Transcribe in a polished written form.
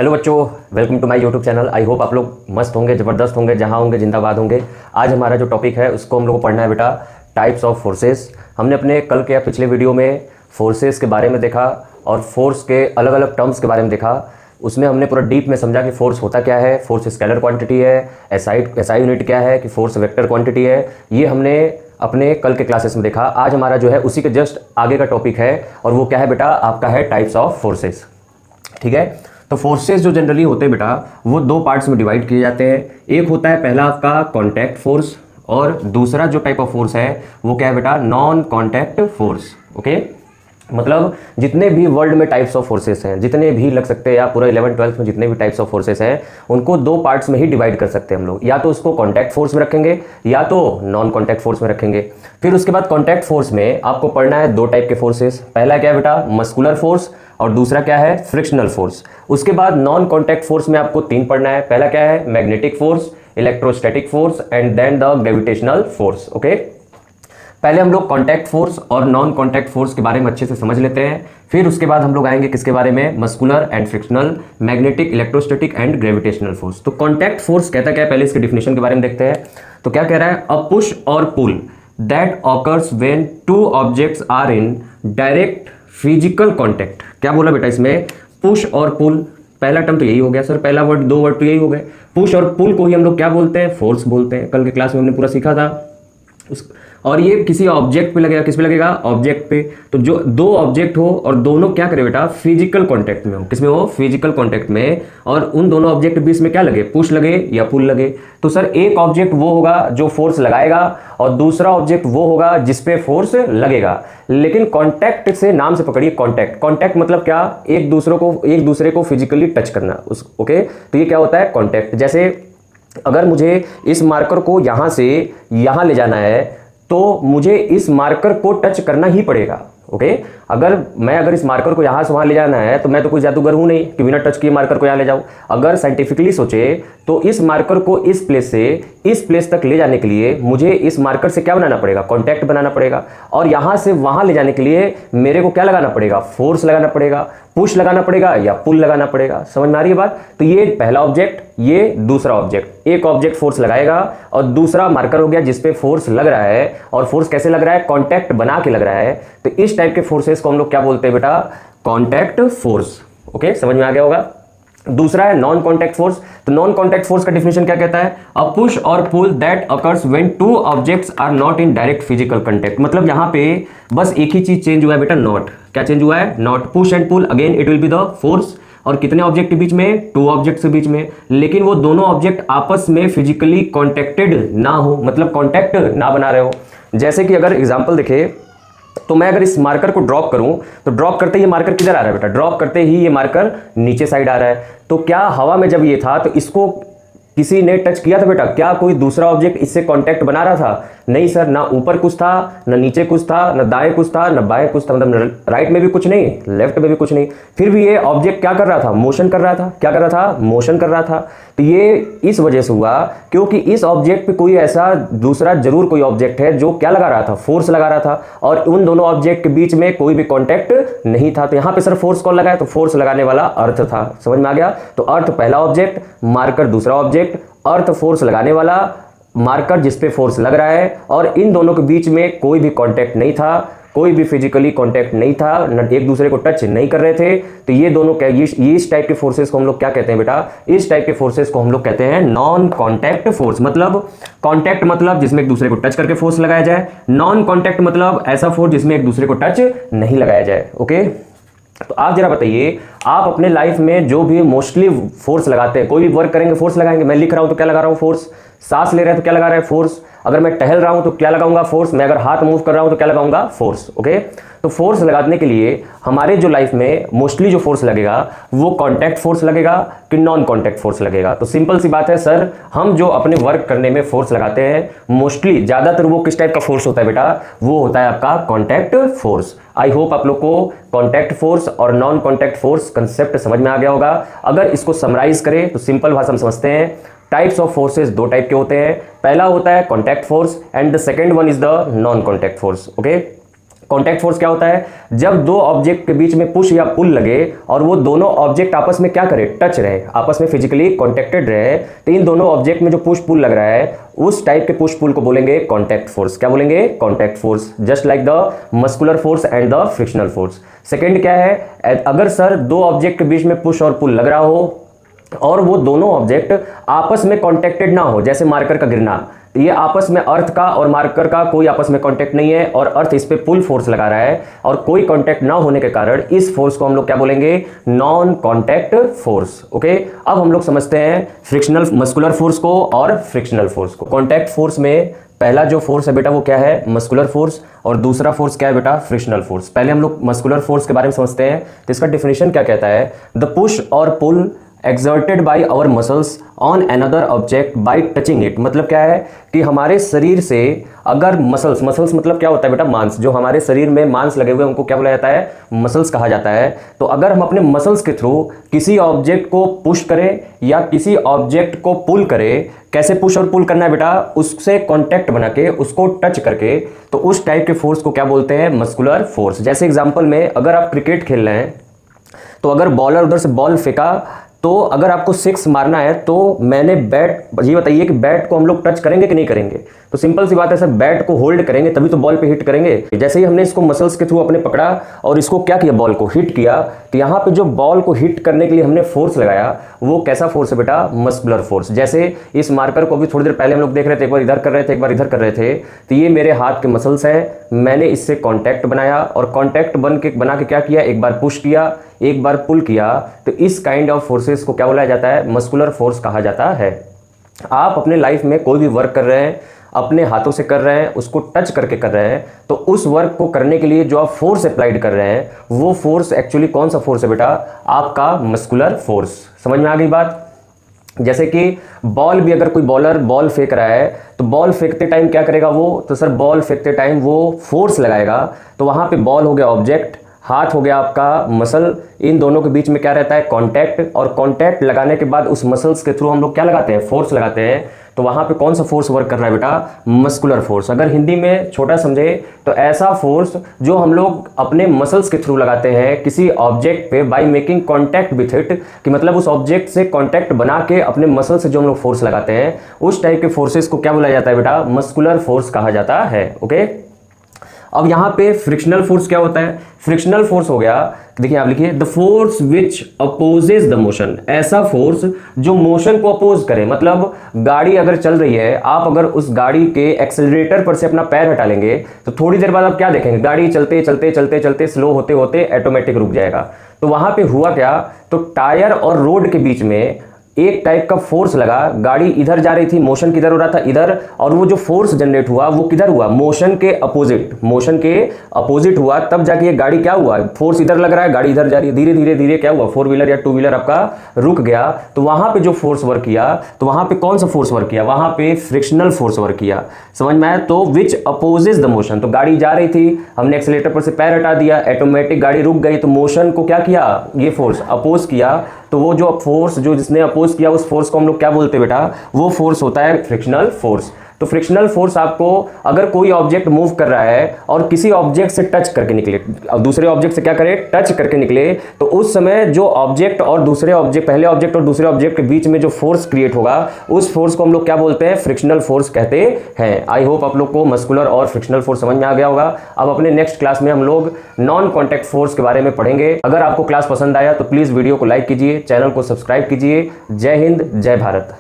Hello बच्चों, welcome to my YouTube channel. I hope आप लोग मस्त होंगे, ज़बरदस्त होंगे, जहाँ होंगे जिंदाबाद होंगे। आज हमारा जो टॉपिक है उसको हम लोग को पढ़ना है बेटा, टाइप्स ऑफ फोर्सेस। हमने अपने कल के या पिछले वीडियो में फोर्सेस के बारे में देखा और फोर्स के अलग अलग टर्म्स के बारे में देखा। उसमें हमने पूरा डीप में समझा कि फोर्स होता क्या है, फोर्स स्केलर क्वांटिटी है, एसआई यूनिट क्या है, कि फोर्स वेक्टर क्वांटिटी है। ये हमने अपने कल के क्लासेस में देखा। आज हमारा जो है उसी के जस्ट आगे का टॉपिक है और वो क्या है बेटा, आपका है टाइप्स ऑफ फोर्सेस। ठीक है, तो फोर्सेस जो जनरली होते हैं बेटा वो दो पार्ट्स में डिवाइड किए जाते हैं। एक होता है पहला आपका कॉन्टैक्ट फोर्स और दूसरा जो टाइप ऑफ फोर्स है वो क्या है बेटा, नॉन कॉन्टैक्ट फोर्स। ओके, मतलब जितने भी वर्ल्ड में टाइप्स ऑफ फोर्सेस हैं, जितने भी लग सकते हैं, या पूरा 11th-12th में जितने भी टाइप्स ऑफ फोर्सेस हैं उनको दो पार्ट्स में ही डिवाइड कर सकते हैं हम लोग। या तो उसको कॉन्टैक्ट फोर्स में रखेंगे या तो नॉन कॉन्टैक्ट फोर्स में रखेंगे। फिर उसके बाद कॉन्टैक्ट फोर्स में आपको पढ़ना है दो टाइप के फोर्सेस। पहला क्या है बेटा, मस्कुलर फोर्स, और दूसरा क्या है, फ्रिक्शनल फोर्स। उसके बाद नॉन कॉन्टैक्ट फोर्स में आपको तीन पढ़ना है। पहला क्या है, magnetic force, electrostatic force and then the gravitational force. Okay, पहले हम लोग कॉन्टैक्ट फोर्स और नॉन कॉन्टैक्ट फोर्स के बारे में अच्छे से समझ लेते हैं। फिर उसके बाद हम लोग आएंगे किसके बारे में, muscular and frictional, magnetic, electrostatic and gravitational force. तो कॉन्टैक्ट फोर्स कहता क्या है, पहले इसके डिफिनेशन के बारे में देखते हैं। तो क्या कह रहा है, अ पुश और pull that occurs when two objects are in direct physical contact. क्या बोला बेटा इसमें, पुश और पुल। पहला टर्म तो यही हो गया सर, पहला वर्ड, दो वर्ड तो यही हो गए। पुश और पुल को ही हम लोग क्या बोलते हैं, फोर्स बोलते हैं। कल के क्लास में हमने पूरा सीखा था और ये किसी ऑब्जेक्ट पे लगेगा, किस पे लगेगा, ऑब्जेक्ट पे। तो जो दो ऑब्जेक्ट हो और दोनों क्या करे बेटा, फिजिकल कांटेक्ट में हो। किसमें हो, फिजिकल कांटेक्ट में, और उन दोनों ऑब्जेक्ट के बीच में क्या लगे, पुश लगे या पुल लगे। तो सर एक ऑब्जेक्ट वो होगा जो फोर्स लगाएगा और दूसरा ऑब्जेक्ट वो होगा जिसपे फोर्स लगेगा। लेकिन कॉन्टैक्ट से नाम से पकड़िए, कॉन्टैक्ट। कॉन्टैक्ट मतलब क्या, एक दूसरे को फिजिकली टच करना। ओके, तो ये क्या होता है, कॉन्टैक्ट। जैसे अगर मुझे इस मार्कर को यहां से यहां ले जाना है तो मुझे इस मार्कर को टच करना ही पड़ेगा। ओके, अगर इस मार्कर को यहां से वहां ले जाना है तो मैं तो कोई जादूगर हूं नहीं कि बिना टच किए मार्कर को यहां ले जाऊं। अगर साइंटिफिकली सोचे तो इस मार्कर को इस प्लेस से इस प्लेस तक ले जाने के लिए मुझे इस मार्कर से क्या बनाना पड़ेगा, कॉन्टैक्ट बनाना पड़ेगा। और यहां से वहां ले जाने के लिए मेरे को क्या लगाना पड़ेगा, फोर्स लगाना पड़ेगा, पुश लगाना पड़ेगा या पुल लगाना पड़ेगा। समझ में आ रही है बात। तो ये पहला ऑब्जेक्ट, ये दूसरा ऑब्जेक्ट। एक ऑब्जेक्ट फोर्स लगाएगा और दूसरा मार्कर हो गया जिसपे फोर्स लग रहा है। और फोर्स कैसे लग रहा है, कॉन्टैक्ट बना के लग रहा है। तो इस टाइप के फोर्सेस को हम लोग क्या बोलते हैं बेटा, कॉन्टैक्ट फोर्स। ओके, समझ में आ गया होगा। दूसरा है नॉन कॉन्टैक्ट फोर्स। तो नॉन कॉन्टैक्ट फोर्स का डिफिनेशन क्या कहता है, अ पुश और pull that occurs when two objects are not in direct physical contact. मतलब यहां पे बस एक ही चीज चेंज हुआ है बेटा, नॉट। क्या चेंज हुआ है, not. Push and pull again it will be the force. और कितने ऑब्जेक्ट के बीच में, टू ऑब्जेक्ट के बीच में। लेकिन वो दोनों ऑब्जेक्ट आपस में फिजिकली कॉन्टेक्टेड ना हो, मतलब कॉन्टैक्ट ना बना रहे हो। जैसे कि अगर एग्जाम्पल देखे तो मैं अगर इस मार्कर को ड्रॉप करूं तो ड्रॉप करते ही ये मार्कर किधर आ रहा है बेटा, ड्रॉप करते ही ये मार्कर नीचे साइड आ रहा है। तो क्या हवा में जब ये था तो इसको किसी ने टच किया था बेटा, क्या कोई दूसरा ऑब्जेक्ट इससे कांटेक्ट बना रहा था, नहीं सर। ना ऊपर कुछ था, ना नीचे कुछ था, ना दाएं कुछ था, ना बाएं कुछ था। मतलब राइट में भी कुछ नहीं, लेफ्ट में भी कुछ नहीं। फिर भी ये ऑब्जेक्ट क्या कर रहा था, मोशन कर रहा था। क्या कर रहा था, मोशन कर रहा था। तो ये इस वजह से हुआ क्योंकि इस ऑब्जेक्ट पे कोई ऐसा दूसरा जरूर कोई ऑब्जेक्ट है जो क्या लगा रहा था, फोर्स लगा रहा था। और उन दोनों ऑब्जेक्ट के बीच में कोई भी कॉन्टैक्ट नहीं था। तो यहां पे सर फोर्स कौन लगाया, तो फोर्स लगाने वाला अर्थ था। समझ में आ गया। तो अर्थ पहला ऑब्जेक्ट, मार्कर दूसरा ऑब्जेक्ट, अर्थ फोर्स लगाने वाला, मार्कर जिस पे फोर्स लग रहा है। और इन दोनों के बीच में कोई भी कांटेक्ट नहीं था, कोई भी फिजिकली कांटेक्ट नहीं था, न एक दूसरे को टच नहीं कर रहे थे। तो ये दोनों क्या, ये इस टाइप के फोर्सेस को हम लोग क्या कहते हैं बेटा, इस टाइप के फोर्सेस को हम लोग कहते हैं नॉन कांटेक्ट फोर्स। मतलब कांटेक्ट मतलब जिसमें एक दूसरे को टच करके फोर्स लगाया जाए, नॉन कांटेक्ट मतलब ऐसा फोर्स जिसमें एक दूसरे को टच नहीं लगाया जाए। ओके, तो आप जरा बताइए, आप अपने लाइफ में जो भी मोस्टली फोर्स लगाते हैं, कोई भी वर्क करेंगे फोर्स लगाएंगे। मैं लिख रहा हूं तो क्या लगा रहा हूं, फोर्स। सांस ले रहे हैं तो क्या लगा रहे हैं, फोर्स। अगर मैं टहल रहा हूं तो क्या लगाऊंगा, फोर्स। मैं अगर हाथ मूव कर रहा हूं तो क्या लगाऊंगा, फोर्स। ओके, तो फोर्स लगाने के लिए हमारे जो लाइफ में मोस्टली जो फोर्स लगेगा वो कॉन्टैक्ट फोर्स लगेगा कि नॉन कॉन्टैक्ट फोर्स लगेगा। तो सिंपल सी बात है सर, हम जो अपने वर्क करने में फोर्स लगाते हैं मोस्टली ज्यादातर वो किस टाइप का फोर्स होता है बेटा, वो होता है आपका कॉन्टैक्ट फोर्स। आई होप आप लोग को कॉन्टैक्ट फोर्स और नॉन कॉन्टैक्ट फोर्स कंसेप्ट समझ में आ गया होगा। अगर इसको समराइज करें तो सिंपल भाषा में समझते हैं, टाइप्स ऑफ फोर्सेस दो टाइप के होते हैं। पहला होता है contact force and the second one is the non contact force. Okay, contact force क्या होता है? जब दो ऑब्जेक्ट के बीच में पुश या पुल लगे और वो दोनों ऑब्जेक्ट आपस में क्या करे, टच रहे, आपस में फिजिकली कॉन्टेक्टेड रहे, तो इन दोनों ऑब्जेक्ट में जो पुश पुल लग रहा है उस टाइप के पुश पुल को बोलेंगे कॉन्टैक्ट फोर्स। क्या बोलेंगे? Contact force. Just like the muscular force and the frictional force. Second क्या है? अगर सर दो ऑब्जेक्ट के बीच में पुश और पुल लग रहा हो और वो दोनों ऑब्जेक्ट आपस में कॉन्टेक्टेड ना हो, जैसे मार्कर का गिरना, तो ये आपस में अर्थ का और मार्कर का कोई आपस में कांटेक्ट नहीं है और अर्थ इस पे पुल फोर्स लगा रहा है और कोई कांटेक्ट ना होने के कारण इस फोर्स को हम लोग क्या बोलेंगे? Non contact force. ओके, अब हम लोग समझते हैं फ्रिक्शनल मस्कुलर फोर्स को और फ्रिक्शनल फोर्स को। कांटेक्ट फोर्स में पहला जो फोर्स है बेटा वो क्या है? Muscular force. और दूसरा फोर्स क्या है बेटा? Frictional force. पहले हम लोग मस्कुलर फोर्स के बारे में समझते हैं, तो इसका डिफिनेशन क्या कहता है? द पुश और पुल exerted by our muscles on another object by touching it। मतलब क्या है कि हमारे शरीर से अगर मसल्स मतलब क्या होता है बेटा? मांस। जो हमारे शरीर में मांस लगे हुए उनको क्या बोला जाता है? मसल्स कहा जाता है। तो अगर हम अपने मसल्स के थ्रू किसी ऑब्जेक्ट को पुश करें या किसी ऑब्जेक्ट को पुल करें, कैसे पुश और पुल करना है बेटा? उससे कॉन्टैक्ट बना के, उसको टच करके, तो उस टाइप के फोर्स को क्या बोलते हैं? Muscular force. जैसे एग्जाम्पल में अगर आप क्रिकेट खेल रहे हैं तो अगर बॉलर उधर से बॉल फेंका तो अगर आपको सिक्स मारना है तो मैंने बैट, ये बताइए कि बैट को हम लोग टच करेंगे कि नहीं करेंगे? तो सिंपल सी बात है सर, बैट को होल्ड करेंगे तभी तो बॉल पे हिट करेंगे। जैसे ही हमने इसको मसल्स के थ्रू अपने पकड़ा और इसको क्या किया? बॉल को हिट किया, तो यहाँ पे जो बॉल को हिट करने के लिए हमने फोर्स लगाया वो कैसा फोर्स है बेटा? Muscular force. जैसे इस मार्कर को भी थोड़ी देर पहले हम लोग देख रहे थे, एक बार इधर कर रहे थे, एक बार इधर कर रहे थे, तो ये मेरे हाथ के मसल्स हैं, मैंने इससे कॉन्टैक्ट बनाया और कॉन्टैक्ट बना के क्या किया? एक बार पुश किया, एक बार पुल किया, तो इस काइंड ऑफ फोर्सेस को क्या बोला जाता है? मस्कुलर फोर्स कहा जाता है। आप अपने लाइफ में कोई भी वर्क कर रहे हैं, अपने हाथों से कर रहे हैं, उसको टच करके कर रहे हैं, तो उस वर्क को करने के लिए जो आप फोर्स अप्लाइड कर रहे हैं वो फोर्स एक्चुअली कौन सा फोर्स है बेटा? आपका मस्कुलर फोर्स। समझ में आ गई बात? जैसे कि बॉल भी, अगर कोई बॉलर बॉल फेंक रहा है तो बॉल फेंकते टाइम क्या करेगा वो? तो सर बॉल फेंकते टाइम वो फोर्स लगाएगा, तो वहां पे बॉल हो गया ऑब्जेक्ट, हाथ हो गया आपका मसल, इन दोनों के बीच में क्या रहता है? कांटेक्ट। और कांटेक्ट लगाने के बाद उस मसल्स के थ्रू हम लोग क्या लगाते हैं? फोर्स लगाते हैं। तो वहां पे कौन सा फोर्स वर्क कर रहा है बेटा? Muscular force. अगर हिंदी में छोटा समझे तो ऐसा फोर्स जो हम लोग अपने मसल्स के थ्रू लगाते हैं किसी ऑब्जेक्ट पे by making contact with it, कि मतलब उस ऑब्जेक्ट से कांटेक्ट बना के अपने मसल से जो हम लोग फोर्स लगाते हैं, उस टाइप के फोर्सेस को क्या बोला जाता है बेटा? मस्कुलर फोर्स कहा जाता है। ओके, अब यहां पे फ्रिक्शनल फोर्स क्या होता है? फ्रिक्शनल फोर्स हो गया, देखिए आप लिखिए, the force which opposes the motion. ऐसा फोर्स जो मोशन को अपोज करे, मतलब गाड़ी अगर चल रही है, आप अगर उस गाड़ी के एक्सेलरेटर पर से अपना पैर हटा लेंगे तो थोड़ी देर बाद आप क्या देखेंगे? गाड़ी चलते चलते चलते चलते स्लो होते होते ऑटोमेटिक रुक जाएगा। तो वहां पे हुआ क्या? तो टायर और रोड के बीच में एक टाइप का फोर्स लगा, गाड़ी इधर जा रही थी, मोशन किधर हो रहा था? इधर, और वो जो फोर्स जनरेट हुआ वो किधर हुआ? मोशन के अपोजिट हुआ, तब जाके ये गाड़ी क्या हुआ? फोर्स इधर लग रहा है, गाड़ी इधर जा रही है, धीरे धीरे धीरे क्या हुआ? फोर व्हीलर या टू व्हीलर आपका रुक गया। तो वहां पे जो फोर्स वर्क किया, तो वहां पे कौन सा फोर्स वर्क किया? वहां पे फ्रिक्शनल फोर्स वर्क किया। समझ में आया? तो विच अपोजेज द मोशन, तो गाड़ी जा रही थी, हमने एक्सीलरेटर पर से पैर हटा दिया, ऑटोमेटिक गाड़ी रुक गई, तो मोशन को क्या किया? ये फोर्स अपोज किया। तो वो जो फोर्स जो जिसने अपोज किया उस फोर्स को हम लोग क्या बोलते हैं बेटा? वो फोर्स होता है फ्रिक्शनल फोर्स। तो फ्रिक्शनल फोर्स आपको, अगर कोई ऑब्जेक्ट मूव कर रहा है और किसी ऑब्जेक्ट से टच करके निकले, दूसरे ऑब्जेक्ट से क्या करे? टच करके निकले, तो उस समय जो ऑब्जेक्ट और दूसरे ऑब्जेक्ट, पहले ऑब्जेक्ट और दूसरे ऑब्जेक्ट के बीच में जो फोर्स क्रिएट होगा उस फोर्स को हम लोग क्या बोलते हैं? फ्रिक्शनल फोर्स कहते हैं। आई होप आप लोग को मस्कुलर और फ्रिक्शनल फोर्स समझ में आ गया होगा। अब अपने नेक्स्ट क्लास में हम लोग नॉन कॉन्टैक्ट फोर्स के बारे में पढ़ेंगे। अगर आपको क्लास पसंद आया तो प्लीज वीडियो को लाइक कीजिए, चैनल को सब्सक्राइब कीजिए। जय हिंद, जय भारत।